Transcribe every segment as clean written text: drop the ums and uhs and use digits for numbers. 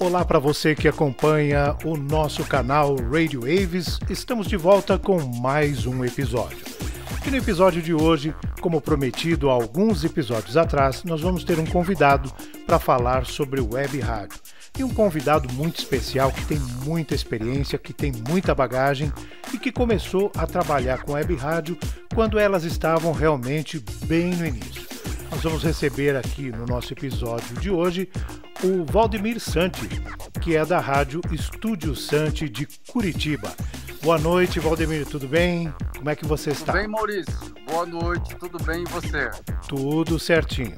Olá para você que acompanha o nosso canal Radio Waves, estamos de volta com mais um episódio. E no episódio de hoje, como prometido há alguns episódios atrás, nós vamos ter um convidado para falar sobre web rádio. E um convidado muito especial que tem muita experiência, que tem muita bagagem e que começou a trabalhar com web rádio quando elas estavam realmente bem no início. Nós vamos receber aqui no nosso episódio de hoje o Valdemir Santi, que é da rádio Estúdio Santi de Curitiba. Boa noite, Valdemir, tudo bem? Como é que você está? Tudo bem, Maurício? Boa noite, tudo bem e você? Tudo certinho.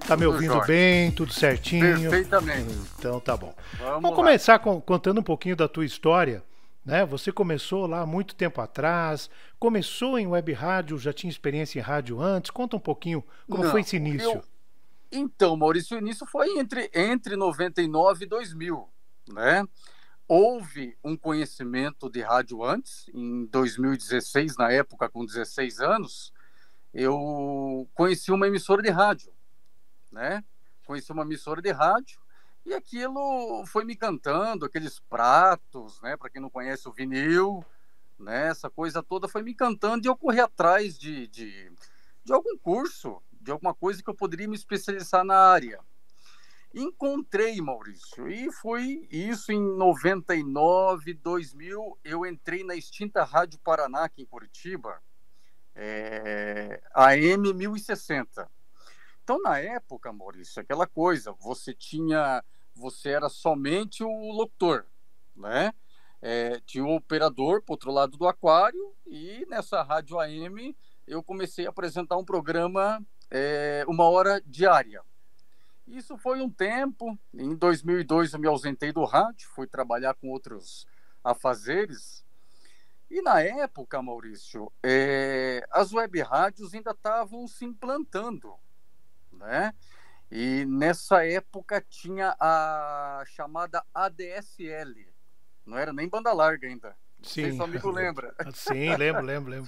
Tá me ouvindo bem? Tudo certinho? Perfeitamente. Então tá bom. Vamos começar contando um pouquinho da tua história, né? Você começou lá há muito tempo atrás, começou em web rádio, já tinha experiência em rádio antes. Conta um pouquinho como foi esse início. Então, Maurício, o início foi entre 99 e 2000, né? Houve um conhecimento de rádio antes, em 2016, na época, com 16 anos, eu conheci uma emissora de rádio, né? Conheci uma emissora de rádio e aquilo foi me encantando, aqueles pratos, né? Para quem não conhece o vinil, né? Essa coisa toda foi me encantando e eu corri atrás de algum curso, de alguma coisa que eu poderia me especializar na área. Encontrei, Maurício, e foi isso em 99, 2000, eu entrei na extinta Rádio Paraná, aqui em Curitiba, AM 1060. Então, na época, Maurício, aquela coisa, você era somente o locutor, né? Tinha um operador para o outro lado do aquário e nessa rádio AM eu comecei a apresentar um programa, uma hora diária. Isso foi um tempo. Em 2002 eu me ausentei do rádio, fui trabalhar com outros afazeres. E na época, Maurício, as web rádios ainda estavam se implantando, né? E nessa época tinha a chamada ADSL, não era nem banda larga ainda. Sim. Não sei se o amigo lembra. Sim, lembro.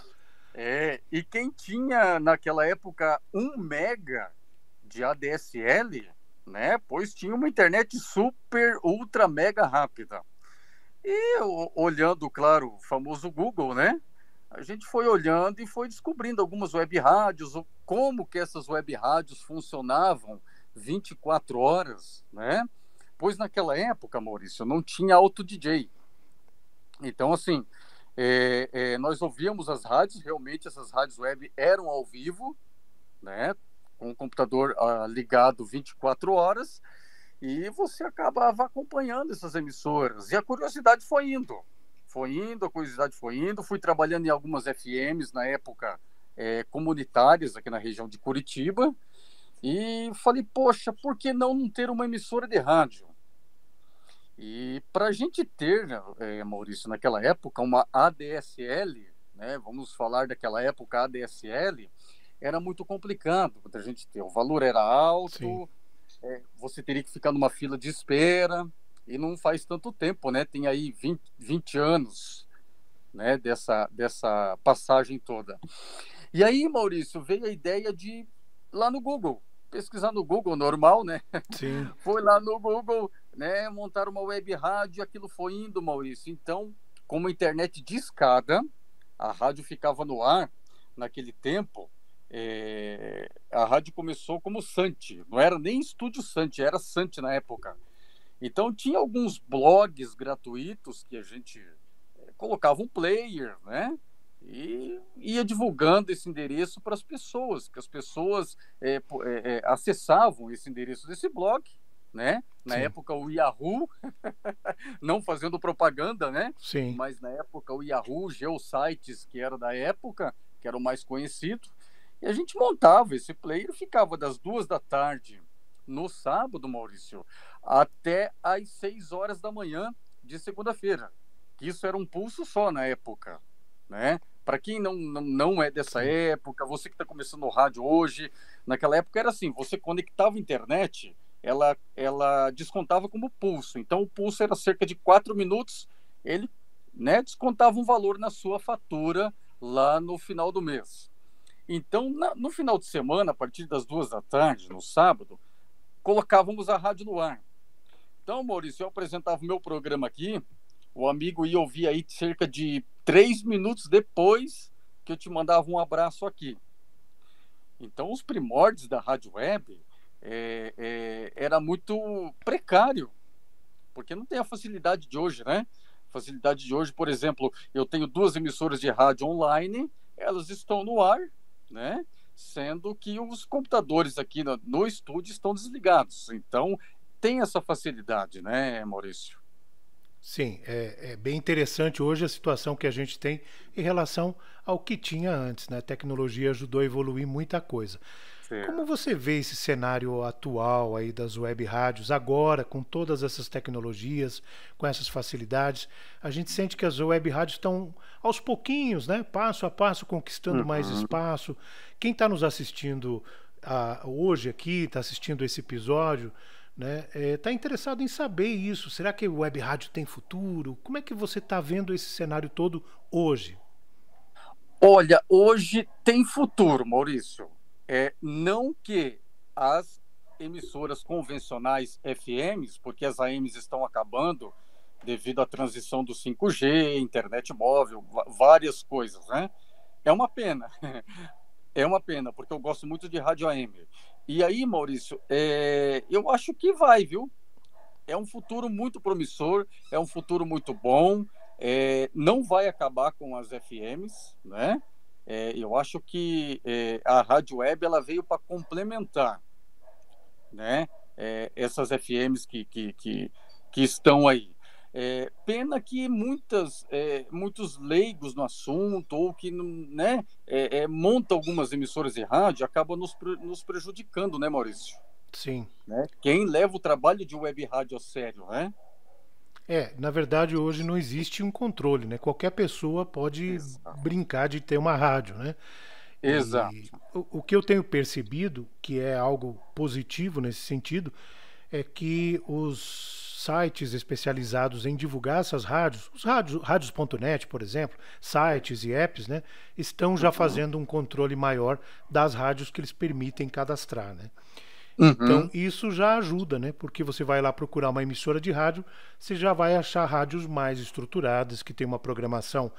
E quem tinha naquela época 1 mega de ADSL, né? Pois tinha uma internet super, ultra, mega rápida. E olhando, claro, o famoso Google, né? A gente foi olhando e foi descobrindo algumas web rádios, como que essas web rádios funcionavam 24 horas, né? Pois naquela época, Maurício, não tinha auto DJ. Então, assim, nós ouvíamos as rádios, realmente essas rádios web eram ao vivo, né? Com o computador ligado 24 horas, e você acabava acompanhando essas emissoras. E a curiosidade foi indo, a curiosidade foi indo. Fui trabalhando em algumas FMs, na época, comunitárias, aqui na região de Curitiba, e falei, poxa, por que não ter uma emissora de rádio? E para a gente ter, Maurício, naquela época, uma ADSL, né, vamos falar daquela época, ADSL, era muito complicado para a gente ter. O valor era alto, você teria que ficar numa fila de espera, e não faz tanto tempo, né? Tem aí 20 anos, né, dessa passagem toda. E aí, Maurício, veio a ideia de lá no Google, pesquisar no Google, normal, né? Sim. Foi lá no Google, né, montar uma web rádio, aquilo foi indo, Maurício. Então, como a internet discada, a rádio ficava no ar naquele tempo. A rádio começou como Santi, não era nem Estúdio Santi, era Santi na época. Então tinha alguns blogs gratuitos que a gente colocava um player, né? E ia divulgando esse endereço para as pessoas, que as pessoas acessavam esse endereço desse blog, né? Na época o Yahoo, não fazendo propaganda, né? Sim. Mas na época o Yahoo, Geosites, que era da época, que era o mais conhecido. E a gente montava esse player, ficava das 2 da tarde no sábado, Maurício, até às 6 horas da manhã de segunda-feira. Isso era um pulso só na época, né? Para quem não é dessa época, você que está começando no rádio hoje, naquela época era assim, você conectava a internet, ela descontava como pulso. Então o pulso era cerca de 4 minutos, ele, né, descontava um valor na sua fatura lá no final do mês. Então, no final de semana, a partir das 2 da tarde, no sábado, colocávamos a rádio no ar. Então, Maurício, eu apresentava o meu programa aqui, o amigo ia ouvir aí cerca de 3 minutos depois que eu te mandava um abraço aqui. Então, os primórdios da rádio web era muito precário, porque não tem a facilidade de hoje, né? Facilidade de hoje, por exemplo, eu tenho 2 emissoras de rádio online, elas estão no ar, né? Sendo que os computadores aqui no estúdio estão desligados. Então, tem essa facilidade, né, Maurício? Sim, é bem interessante hoje a situação que a gente tem em relação ao que tinha antes, né? A tecnologia ajudou a evoluir muita coisa. Como Certo. você vê esse cenário atual aí das web rádios agora, com todas essas tecnologias, com essas facilidades? A gente sente que as web rádios estão aos pouquinhos, né? Passo a passo, conquistando mais Uhum. espaço. Quem está nos assistindo hoje aqui, está assistindo esse episódio, né? Está interessado em saber isso. Será que o web rádio tem futuro? Como é que você está vendo esse cenário todo hoje? Olha, hoje tem futuro, Maurício. Não que as emissoras convencionais FMs, porque as AMs estão acabando devido à transição do 5G, internet móvel, várias coisas, né? É uma pena, é uma pena, porque eu gosto muito de rádio AM. E aí, Maurício, eu acho que vai, viu? É um futuro muito promissor, é um futuro muito bom, não vai acabar com as FMs, né? Eu acho que a rádio web ela veio para complementar, né? Essas FMs que estão aí. Pena que muitos leigos no assunto ou que né, monta algumas emissoras de rádio acabam nos prejudicando, né, Maurício? Sim. Né? Quem leva o trabalho de web rádio a sério, né? Na verdade hoje não existe um controle, né? Qualquer pessoa pode Exato. brincar de ter uma rádio, né? E Exato. o que eu tenho percebido, que é algo positivo nesse sentido, é que os sites especializados em divulgar essas rádios, os rádios.net, por exemplo, sites e apps, né, estão já Uhum. fazendo um controle maior das rádios que eles permitem cadastrar, né? Então, Uhum. isso já ajuda, né? Porque você vai lá procurar uma emissora de rádio, você já vai achar rádios mais estruturadas, que tem uma programação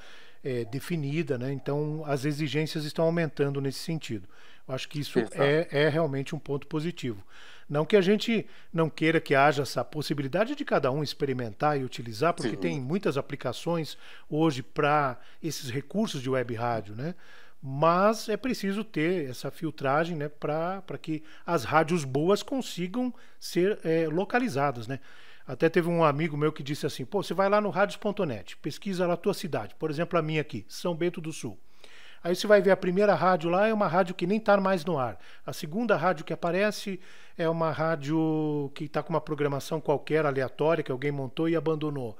definida, né? Então, as exigências estão aumentando nesse sentido. Eu acho que isso Exato. é realmente um ponto positivo. Não que a gente não queira que haja essa possibilidade de cada um experimentar e utilizar, porque tem Sim. muitas aplicações hoje para esses recursos de web rádio, né? Mas é preciso ter essa filtragem, né, para que as rádios boas consigam ser localizadas, né? Até teve um amigo meu que disse assim: pô, você vai lá no radios.net, pesquisa lá a tua cidade, por exemplo, a minha aqui, São Bento do Sul. Aí você vai ver a primeira rádio lá é uma rádio que nem está mais no ar. A segunda rádio que aparece é uma rádio que está com uma programação qualquer aleatória que alguém montou e abandonou.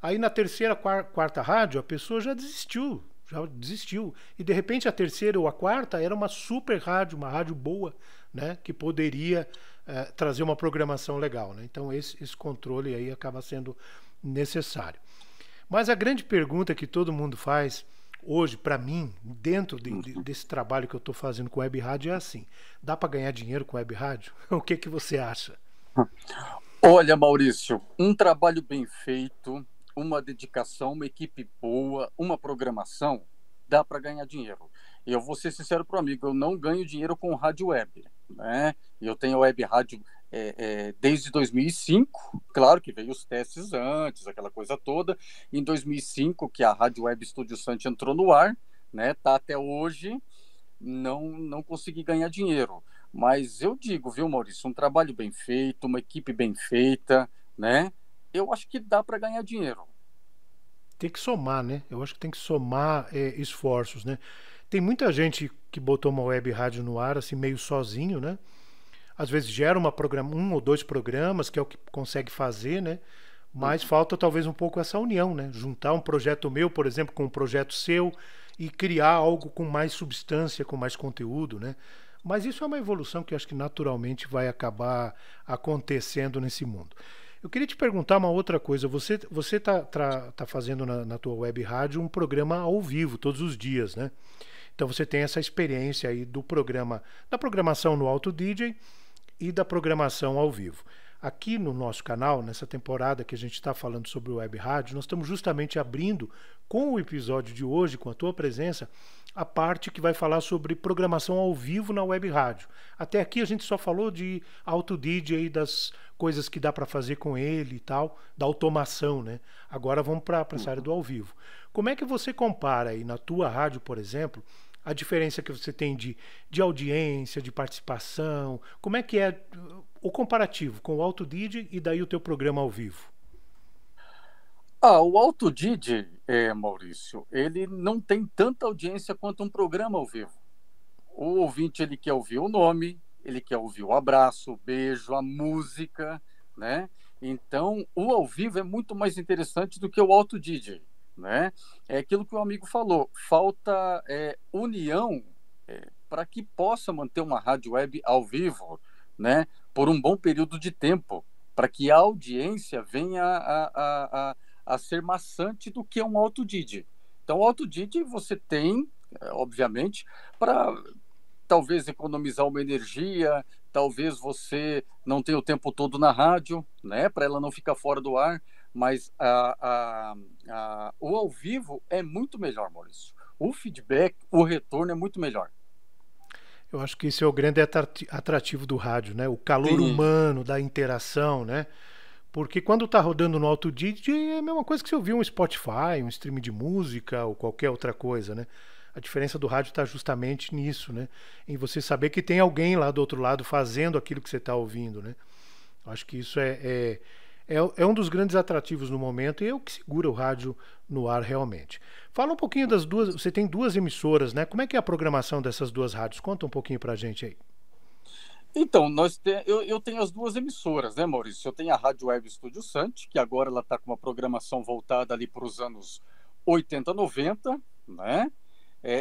Aí na terceira, quarta rádio, a pessoa já desistiu. Já desistiu. E de repente a terceira ou a quarta era uma super rádio, uma rádio boa, né? Que poderia trazer uma programação legal. Né? Então esse controle aí acaba sendo necessário. Mas a grande pergunta que todo mundo faz hoje, para mim, dentro desse trabalho que eu estou fazendo com web rádio, é assim: dá para ganhar dinheiro com web rádio? O que você acha? Olha, Maurício, um trabalho bem feito, uma dedicação, uma equipe boa, uma programação, dá para ganhar dinheiro. E eu vou ser sincero para o amigo, eu não ganho dinheiro com rádio web, né? Eu tenho web rádio desde 2005, claro que veio os testes antes, aquela coisa toda. Em 2005, que a Rádio Web Estúdio Santos entrou no ar, né? Tá até hoje, não consegui ganhar dinheiro. Mas eu digo, viu, Maurício, um trabalho bem feito, uma equipe bem feita, né? Eu acho que dá para ganhar dinheiro. Tem que somar, né? Eu acho que tem que somar esforços, né? Tem muita gente que botou uma web rádio no ar assim meio sozinho, né? Às vezes gera um ou dois programas, que é o que consegue fazer, né? Mas Uhum. falta talvez um pouco essa união, né? Juntar um projeto meu, por exemplo, com um projeto seu e criar algo com mais substância, com mais conteúdo, né? Mas isso é uma evolução que eu acho que naturalmente vai acabar acontecendo nesse mundo. Eu queria te perguntar uma outra coisa. Você tá fazendo na tua web rádio um programa ao vivo todos os dias, né? Então você tem essa experiência aí do programa, da programação no Auto DJ e da programação ao vivo. Aqui no nosso canal, nessa temporada que a gente está falando sobre o Web Rádio, nós estamos justamente abrindo, com o episódio de hoje, com a tua presença, a parte que vai falar sobre programação ao vivo na Web Rádio. Até aqui a gente só falou de auto DJ, das coisas que dá para fazer com ele e tal, da automação, né? Agora vamos para essa área do ao vivo. Como é que você compara aí na tua rádio, por exemplo, a diferença que você tem de audiência, de participação? Como é que é o comparativo com o Auto DJ e daí o teu programa ao vivo? O Auto DJ, Maurício, ele não tem tanta audiência quanto um programa ao vivo. O ouvinte, ele quer ouvir o nome, ele quer ouvir o abraço, o beijo, a música, né? Então, o ao vivo é muito mais interessante do que o Auto DJ, né? É aquilo que o amigo falou, falta união para que possa manter uma rádio web ao vivo, né? Por um bom período de tempo, para que a audiência venha a ser maçante do que um Auto DJ. Então, o Auto DJ você tem, obviamente, para talvez economizar uma energia, talvez você não tenha o tempo todo na rádio, né? Para ela não ficar fora do ar, mas o ao vivo é muito melhor, Maurício. O feedback, o retorno é muito melhor. Eu acho que esse é o grande atrativo do rádio, né? O calor humano, da interação, né? Porque quando está rodando no Auto DJ é a mesma coisa que você ouvir um Spotify, um stream de música ou qualquer outra coisa, né? A diferença do rádio está justamente nisso, né? Em você saber que tem alguém lá do outro lado fazendo aquilo que você está ouvindo, né? Acho que isso é um dos grandes atrativos no momento e é o que segura o rádio no ar realmente. Fala um pouquinho das duas, você tem duas emissoras, né? Como é que é a programação dessas duas rádios? Conta um pouquinho pra gente aí. Então, eu tenho as duas emissoras, né, Maurício? Eu tenho a Rádio Web Estúdio Sante, que agora ela está com uma programação voltada ali para os anos 80, 90, né?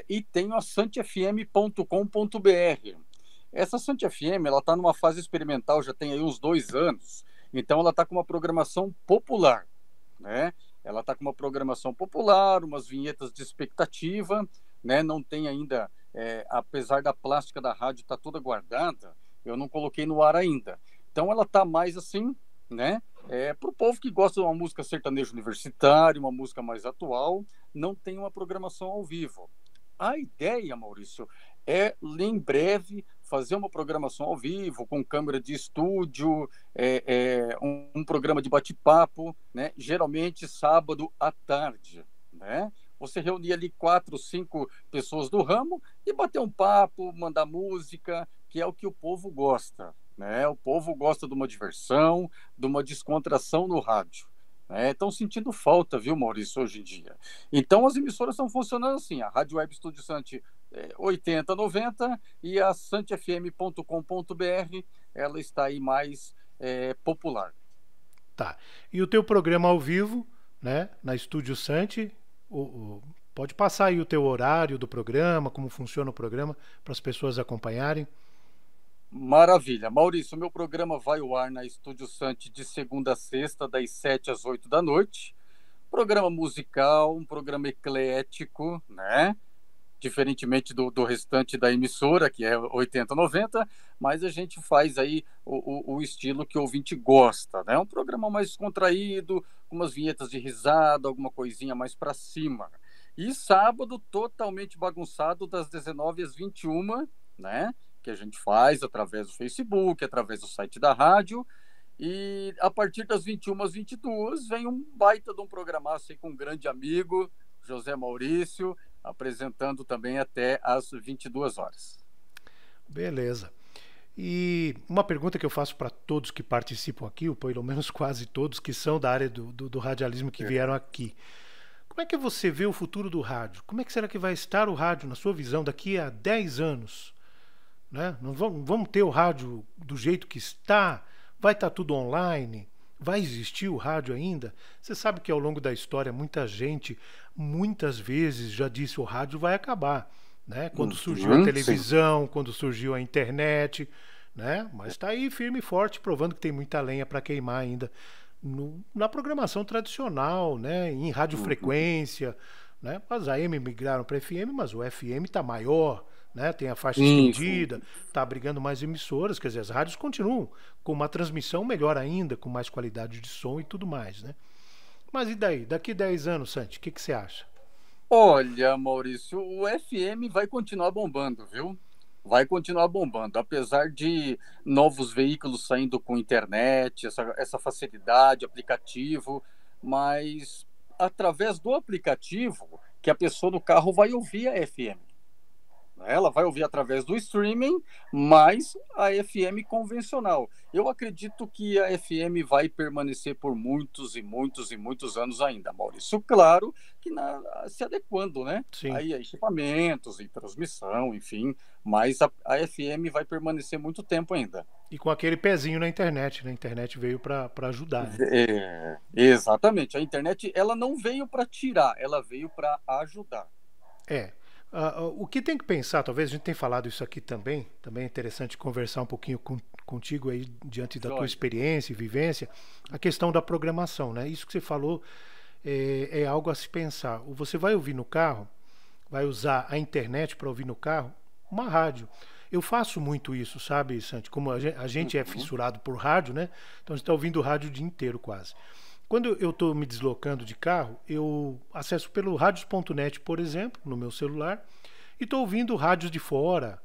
E tenho a santefm.com.br. Essa Sante FM, ela está numa fase experimental, já tem aí uns 2 anos, então ela está com uma programação popular, né? Ela está com uma programação popular, umas vinhetas de expectativa, né? Não tem ainda, apesar da plástica da rádio estar toda guardada, eu não coloquei no ar ainda. Então ela está mais assim, né? Para o povo que gosta de uma música sertaneja universitária, uma música mais atual, não tem uma programação ao vivo. A ideia, Maurício, é em breve fazer uma programação ao vivo, com câmera de estúdio, um programa de bate-papo, né? Geralmente sábado à tarde, né? Você reunir ali 4, 5 pessoas do ramo e bater um papo, mandar música, que é o que o povo gosta, né? O povo gosta de uma diversão, de uma descontração no rádio. Estão sentindo falta, viu, Maurício, hoje em dia. Então, as emissoras estão funcionando assim, a Rádio Web Estúdio Sante 80, 90 e a santefm.com.br, ela está aí mais popular. Tá. E o teu programa ao vivo, né, na Estúdio Sante, pode passar aí o teu horário do programa, como funciona o programa, para as pessoas acompanharem. Maravilha. Maurício, o meu programa vai ao ar na Estúdio Sante de segunda a sexta, das 7 às 8 da noite. Programa musical, um programa eclético, né? Diferentemente do restante da emissora, que é 80, 90, mas a gente faz aí o estilo que o ouvinte gosta, né? Um programa mais descontraído, com umas vinhetas de risada, alguma coisinha mais para cima. E sábado, totalmente bagunçado, das 19 às 21, né? Que a gente faz através do Facebook, através do site da rádio, e a partir das 21 às 22 vem um baita de um programaço aí com um grande amigo, José Maurício, apresentando também até às 22 horas. Beleza. E uma pergunta que eu faço para todos que participam aqui, ou pelo menos quase todos que são da área do radialismo que vieram aqui. Como é que você vê o futuro do rádio? Como é que será que vai estar o rádio, na sua visão, daqui a 10 anos? Né? Não vamos ter o rádio do jeito que está? Vai estar tudo online? Vai existir o rádio ainda? Você sabe que ao longo da história muita gente, muitas vezes já disse o rádio vai acabar, né? Quando surgiu a televisão, sim, quando surgiu a internet, né? Mas está aí firme e forte, provando que tem muita lenha para queimar ainda na programação tradicional, né? Em radiofrequência, né? As AM migraram para FM, mas o FM está maior, né? Tem a faixa Sim, estendida, sim. está abrigando mais emissoras, quer dizer, as rádios continuam com uma transmissão melhor ainda, com mais qualidade de som e tudo mais, né? Mas e daí? Daqui 10 anos, Santi, o que você acha? Olha, Maurício, o FM vai continuar bombando, viu? Vai continuar bombando, apesar de novos veículos saindo com internet, essa facilidade, aplicativo, mas através do aplicativo que a pessoa no carro vai ouvir a FM. Ela vai ouvir através do streaming, mas a FM convencional. Eu acredito que a FM vai permanecer por muitos e muitos e muitos anos ainda, Maurício. Claro que se adequando, né? Sim. Aí a equipamentos e transmissão, enfim, mas a FM vai permanecer muito tempo ainda. E com aquele pezinho na internet, né? A internet veio para ajudar, né? Exatamente. A internet ela não veio para tirar, ela veio para ajudar. É. O que tem que pensar, talvez a gente tenha falado isso aqui também é interessante conversar um pouquinho contigo aí diante da tua Joia. experiência e vivência, a questão da programação, né? Isso que você falou é algo a se pensar. Você vai ouvir no carro, vai usar a internet para ouvir no carro, uma rádio. Eu faço muito isso, sabe, Santi? Como a gente é Uhum. fissurado por rádio, né? Então a gente está ouvindo rádio o dia inteiro quase. Quando eu estou me deslocando de carro, eu acesso pelo radios.net, por exemplo, no meu celular, e estou ouvindo rádios de fora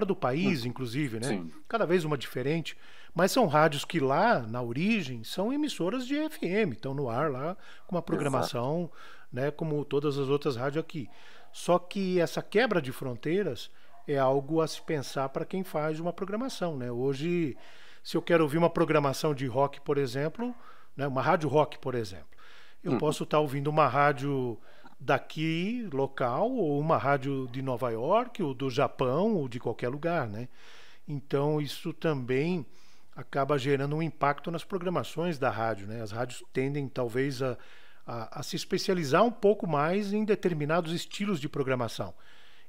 do país, Uhum. inclusive, né? Sim. Cada vez uma diferente. Mas são rádios que lá, na origem, são emissoras de FM, estão no ar lá, com uma Exato. programação, né, como todas as outras rádios aqui. Só que essa quebra de fronteiras é algo a se pensar para quem faz uma programação, né? Hoje, se eu quero ouvir uma programação de rock, por exemplo, né, uma rádio rock, por exemplo, eu Uhum. posso estar ouvindo uma rádio daqui, local, ou uma rádio de Nova York, ou do Japão, ou de qualquer lugar, né? Então, isso também acaba gerando um impacto nas programações da rádio, né? As rádios tendem, talvez, a se especializar um pouco mais em determinados estilos de programação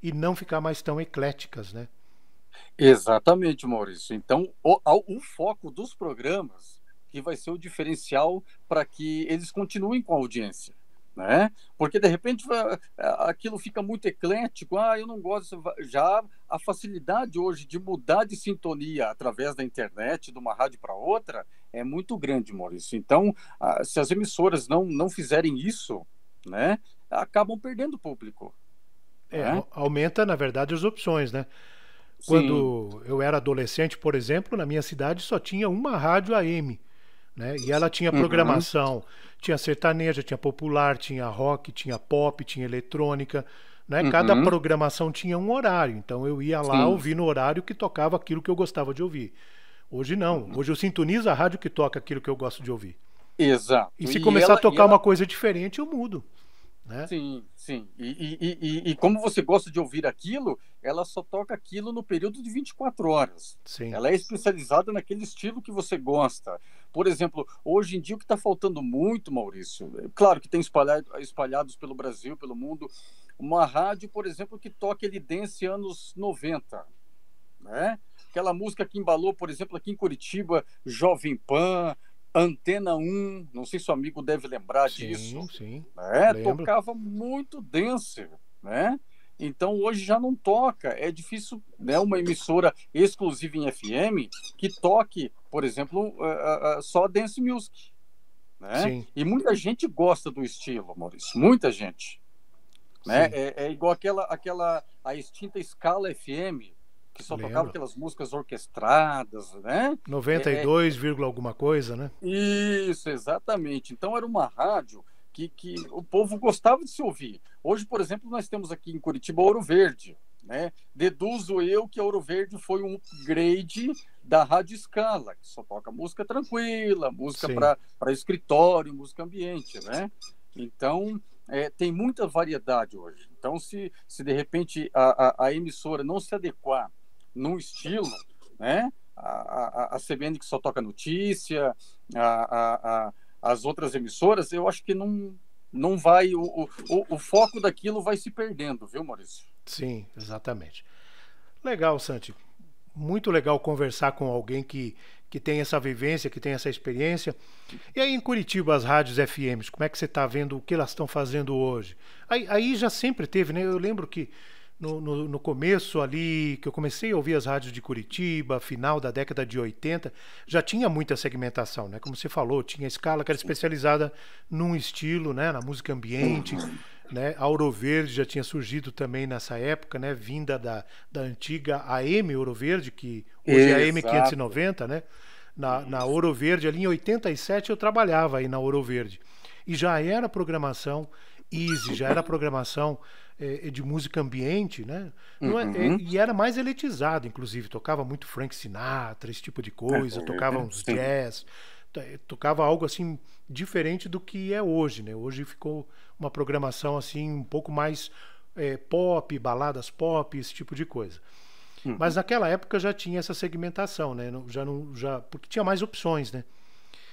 e não ficar mais tão ecléticas, né? Exatamente, Maurício. Então, o foco dos programas que vai ser o diferencial para que eles continuem com a audiência, né? Porque de repente aquilo fica muito eclético. Ah, eu não gosto. Já a facilidade hoje de mudar de sintonia através da internet, de uma rádio para outra, é muito grande, Maurício. Então, se as emissoras não fizerem isso, né, acabam perdendo público, né? Aumenta, na verdade, as opções, né? Sim. Quando eu era adolescente, por exemplo, na minha cidade só tinha uma rádio AM, né? E ela tinha Uhum. programação, tinha sertaneja, tinha popular, tinha rock, tinha pop, tinha eletrônica, né? Cada Uhum. programação tinha um horário, então eu ia lá Sim. ouvir no horário que tocava aquilo que eu gostava de ouvir. Hoje não, Uhum. hoje eu sintonizo a rádio que toca aquilo que eu gosto de ouvir. E Exato. se E começar a ela, e tocar uma ela, coisa diferente, eu mudo, né? sim, sim. E como você gosta de ouvir aquilo, ela só toca aquilo no período de 24 horas. Sim, Ela é especializada naquele estilo que você gosta. Por exemplo, hoje em dia o que está faltando muito, Maurício, claro que tem espalhados pelo Brasil, pelo mundo, uma rádio, por exemplo, que toca ele dance anos 90, né? Aquela música que embalou, por exemplo, aqui em Curitiba, Jovem Pan, Antena 1, não sei se o amigo deve lembrar sim, disso, sim, né? lembro. Tocava muito dance, né? Então hoje já não toca, é difícil, né, uma emissora exclusiva em FM que toque, por exemplo, só dance music, né? Sim, E muita gente gosta do estilo, Maurício, muita gente, né? sim, É igual a extinta Scala FM que só tocava lembro. aquelas músicas orquestradas, né? Noventa e É, é, dois vírgula alguma coisa, né? Isso, exatamente. Então era uma rádio que o povo gostava de se ouvir. Hoje, por exemplo, nós temos aqui em Curitiba Ouro Verde, né? Deduzo eu que a Ouro Verde foi um upgrade da Rádio Scala, que só toca música tranquila, música Sim, para escritório, música ambiente, né? Então, tem muita variedade hoje. Então, se de repente a emissora não se adequar num estilo, né? A CBN que só toca notícia, as outras emissoras, eu acho que não vai, o foco daquilo vai se perdendo, viu, Maurício? sim, exatamente. Legal, Santi. Muito legal conversar com alguém que tem essa vivência, que tem essa experiência. E aí em Curitiba, as rádios FMs, como é que você está vendo o que elas estão fazendo hoje? Aí já sempre teve, né? Eu lembro que no começo ali, que eu comecei a ouvir as rádios de Curitiba, final da década de 80, já tinha muita segmentação, né? Como você falou, tinha a escala que era especializada num estilo, né? Na música ambiente, né? A Ouro Verde já tinha surgido também nessa época, né? Vinda da antiga AM Ouro Verde, que hoje é a AM Exato. 590, né? Na Isso. Ouro Verde, ali em 87 eu trabalhava aí na Ouro Verde. E já era programação easy, já era programação de música ambiente, né? Não Uhum. e era mais elitizado, inclusive. Tocava muito Frank Sinatra, esse tipo de coisa, tocava uns Sim. jazz, tocava algo assim diferente do que é hoje, né? Hoje ficou uma programação assim um pouco mais pop, baladas pop, esse tipo de coisa. Mas Uhum. naquela época já tinha essa segmentação, né? Já não, já, porque tinha mais opções, né?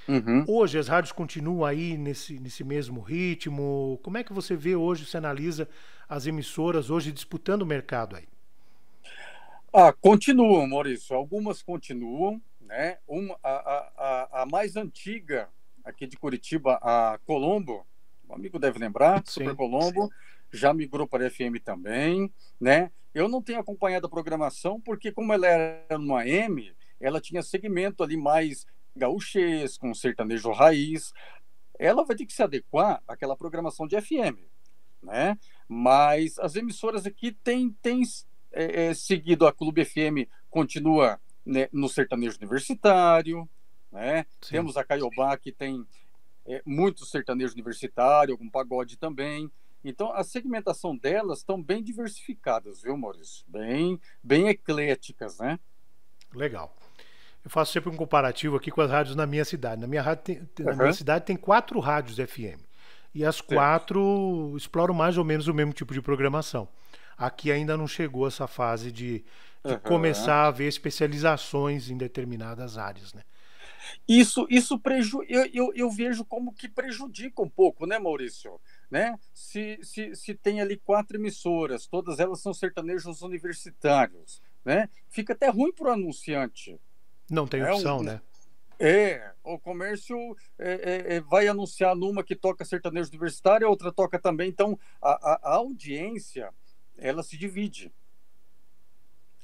Uhum. Hoje as rádios continuam aí nesse mesmo ritmo. Como é que você vê hoje, você analisa as emissoras hoje disputando o mercado aí? Ah, continuam, Maurício. Algumas continuam, né? A mais antiga aqui de Curitiba, a Colombo, o amigo deve lembrar, Super Sim, Colombo, já migrou para a FM também, né? Eu não tenho acompanhado a programação porque como ela era uma M, ela tinha segmento ali mais gaúchesco, com sertanejo raiz. Ela vai ter que se adequar àquela programação de FM, né? Mas as emissoras aqui têm seguido a Clube FM, continua, né, no sertanejo universitário, né? sim. Temos a Caiobá, que tem muito sertanejo universitário, algum pagode também. Então, a segmentação delas estão bem diversificadas, viu, Maurício? Bem ecléticas, né? Legal. Eu faço sempre um comparativo aqui com as rádios na minha cidade. Na minha Uhum. cidade tem 4 rádios FM. E as Certo. 4 exploram mais ou menos o mesmo tipo de programação. Aqui ainda não chegou essa fase de Uhum. começar a ver especializações em determinadas áreas, né? Eu vejo como que prejudica um pouco, né, Maurício? Né? Se tem ali 4 emissoras, todas elas são sertanejos universitários, né? Fica até ruim para o anunciante. Não tem Né? opção, né? O comércio vai anunciar numa que toca sertanejo universitário, a outra toca também. Então, a audiência, ela se divide.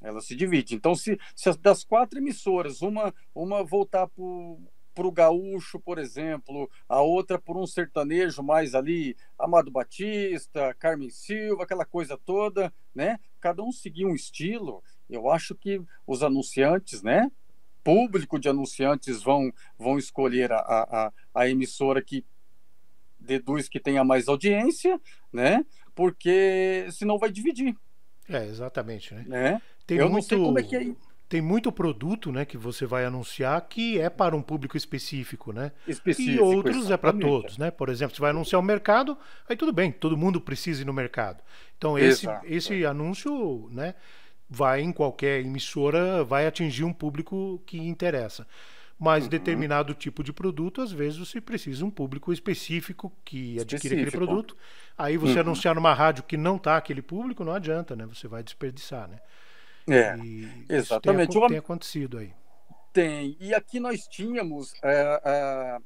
Ela se divide. Então, se das 4 emissoras, uma voltar para o gaúcho, por exemplo, a outra por um sertanejo mais ali, Amado Batista, Carmen Silva, aquela coisa toda, né? Cada um seguir um estilo. Eu acho que os anunciantes, né? Público de anunciantes vão escolher a emissora que deduz que tenha mais audiência, né? Porque senão vai dividir, Exatamente, né? né? Tem Eu não sei como é que muito é tem muito produto, né, que você vai anunciar que é para um público específico, né? E específico, outros é para exatamente. todos, né? Por exemplo, você vai anunciar o mercado, aí tudo bem, todo mundo precisa ir no mercado. Então Exato. esse anúncio, né, vai em qualquer emissora, vai atingir um público que interessa. Mas Uhum. determinado tipo de produto, às vezes você precisa de um público específico que adquire aquele Específico. produto. Aí você Uhum. anunciar numa rádio que não está aquele público, não adianta, né? Você vai desperdiçar, né? É, E isso exatamente. tem acontecido aí. Tem. E aqui nós tínhamos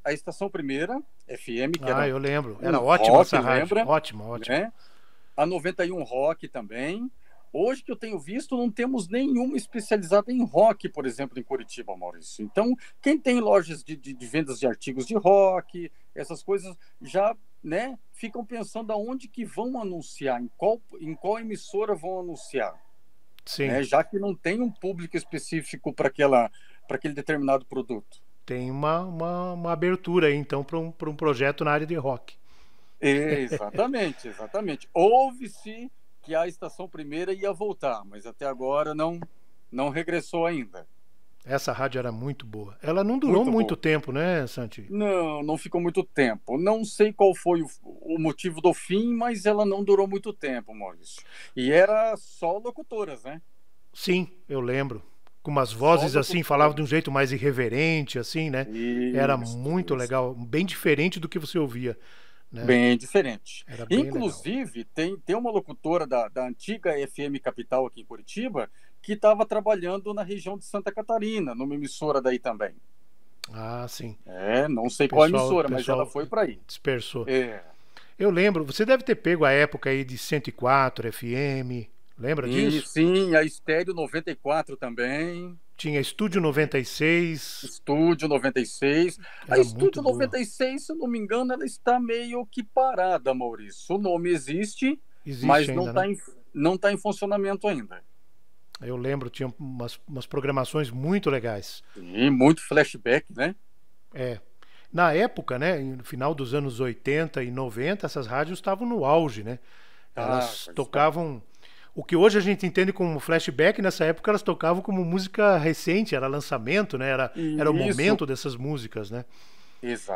a Estação Primeira, FM, que Ah, era eu lembro. Era um ótima rock, essa rádio. lembra? Ótima, ótima. Né? A 91 Rock também. Hoje que eu tenho visto, não temos nenhuma especializada em rock, por exemplo, em Curitiba, Maurício. Então, quem tem lojas de vendas de artigos de rock, essas coisas, já, né, ficam pensando aonde que vão anunciar, em qual emissora vão anunciar, Sim, né? Já que não tem um público específico para aquele determinado produto. tem uma abertura aí, então, para um projeto na área de rock. Exatamente, exatamente. Houve-se que a Estação Primeira ia voltar, mas até agora não regressou ainda. Essa rádio era muito boa. Ela não durou Muito muito boa. tempo, né, Santi? Não ficou muito tempo. Não sei qual foi o motivo do fim, mas ela não durou muito tempo, Maurício. E era só locutoras, né? Sim, eu lembro. Com umas Só vozes assim, falava de um locutoras. jeito mais irreverente, assim, né? Era muito Isso. legal, bem diferente do que você ouvia, né? Bem diferente. Era bem legal. Inclusive, tem uma locutora da antiga FM Capital aqui em Curitiba que estava trabalhando na região de Santa Catarina, numa emissora daí também. Ah, sim. Não sei qual Pessoal, emissora, mas ela pessoal foi para aí. dispersou. É, Eu lembro, você deve ter pego a época aí de 104 FM, Lembra E disso? sim, a Estéreo 94 também. Tinha Estúdio 96, Estúdio 96. que A era muito Estúdio boa. 96, se eu não me engano, ela está meio que parada, Maurício. O nome existe, Existe mas não ainda, né? está não tá em funcionamento ainda. Eu lembro, tinha umas programações muito legais. E muito flashback, né? É. Na época, né, no final dos anos 80 e 90, essas rádios estavam no auge, né? Ah, Elas está. tocavam o que hoje a gente entende como flashback, nessa época elas tocavam como música recente, era lançamento, né? Era o Isso, momento dessas músicas, né?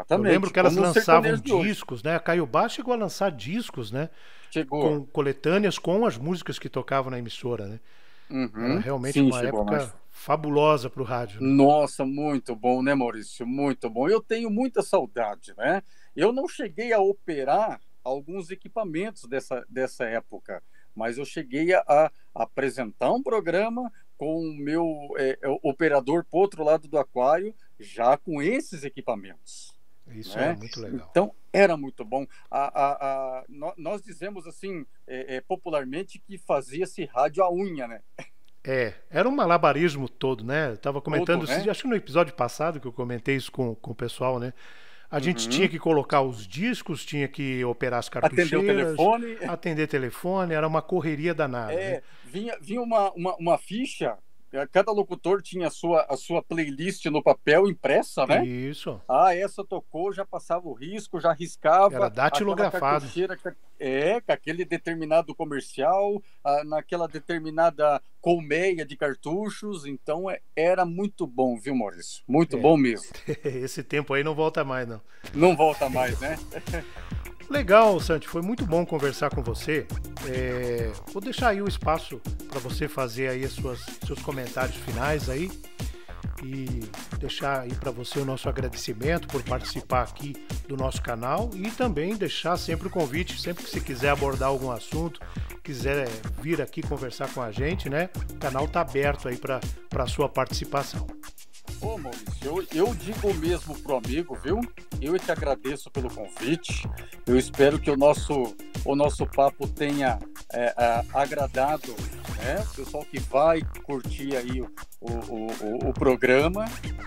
Eu lembro exatamente. que elas Como o lançavam sertanejo de hoje. discos, né? A Caio Bar chegou a lançar discos, né? Chegou. Com coletâneas com as músicas que tocavam na emissora, né? Era Uhum. realmente Sim, uma chegou mais. época fabulosa para o rádio, né? Nossa, muito bom, né, Maurício? Muito bom. Eu tenho muita saudade, né? Eu não cheguei a operar alguns equipamentos dessa época, mas eu cheguei a apresentar um programa com o meu operador para o outro lado do aquário, já com esses equipamentos, Isso era né? muito legal. Então, era muito bom. Nós dizemos assim, popularmente, que fazia-se rádio à unha, né? Era um malabarismo todo, né? Eu tava Todo, comentando, né? acho que no episódio passado que eu comentei isso com o pessoal, né? A gente tinha Uhum. que colocar os discos, tinha que operar as Atendeu o cartucheiras, telefone. atender telefone, era uma correria danada, né? Vinha uma ficha, cada locutor tinha a sua playlist no papel impressa, né? Isso, Ah, essa tocou, já passava o risco, já era riscava aquela datilografado. cartucheira com aquele determinado comercial, naquela determinada colmeia de cartuchos. Então era muito bom, viu, Maurício? Muito É, bom mesmo. esse tempo aí não volta mais, não. Não volta mais, né? Legal, Santi, foi muito bom conversar com você. Vou deixar aí o espaço para você fazer aí seus comentários finais aí e deixar aí para você o nosso agradecimento por participar aqui do nosso canal e também deixar sempre o convite, sempre que você quiser abordar algum assunto, quiser vir aqui conversar com a gente, né? O canal está aberto aí para a sua participação. Ô, Maurício, eu digo mesmo pro amigo, viu? Eu te agradeço pelo convite. Eu espero que o nosso papo tenha agradado, né? O pessoal que vai curtir aí o programa,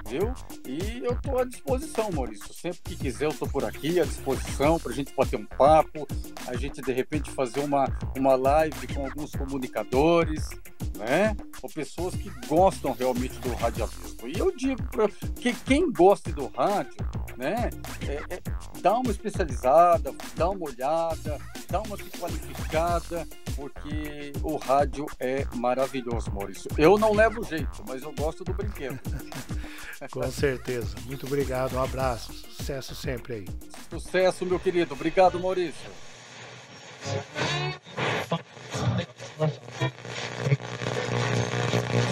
viu? E eu estou à disposição, Maurício. Sempre que quiser, eu estou por aqui à disposição para a gente bater um papo, a gente de repente fazer uma live com alguns comunicadores, né? Ou pessoas que gostam realmente do radialismo. E eu digo que quem gosta do rádio, né, dá uma especializada, dá uma olhada, dá uma se qualificada, porque o rádio é maravilhoso, Maurício. Eu não levo jeito, mas eu gosto do brinquedo. Com certeza. Muito obrigado, um abraço. Sucesso sempre aí. Sucesso, meu querido. Obrigado, Maurício.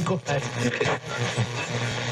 Go ahead.